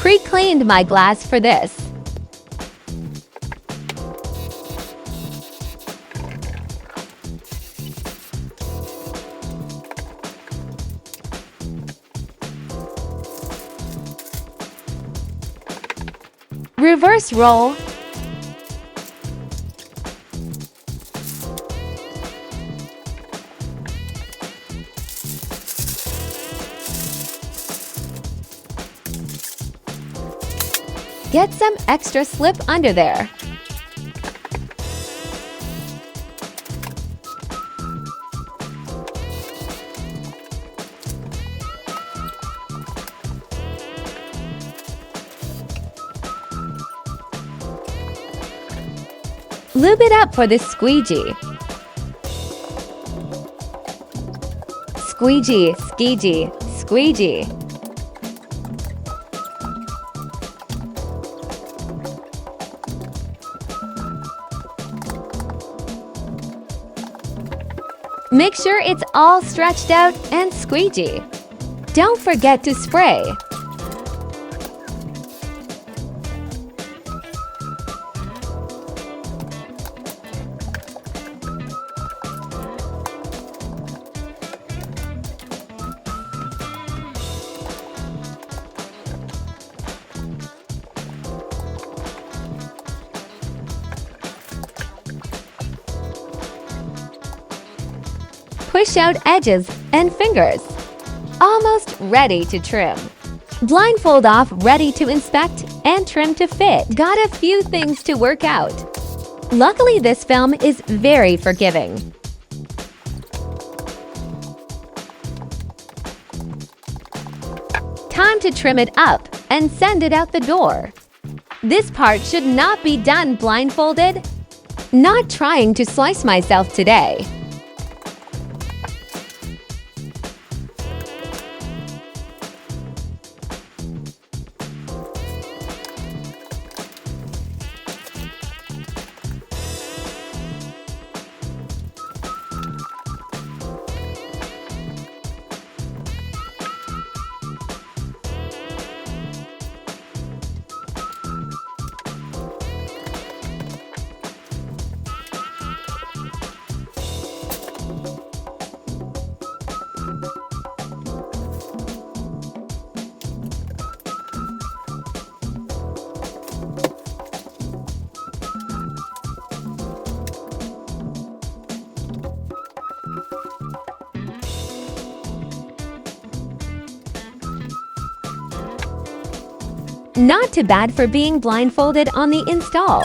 Pre-cleaned my glass for this. Reverse roll. Get some extra slip under there. Lube it up for the squeegee. Squeegee, squeegee, squeegee. Make sure it's all stretched out and squeegee. Don't forget to spray. Push out edges and fingers. Almost ready to trim. Blindfold off, ready to inspect, and trim to fit. Got a few things to work out. Luckily, this film is very forgiving. Time to trim it up and send it out the door. This part should not be done blindfolded. Not trying to slice myself today. Not too bad for being blindfolded on the install.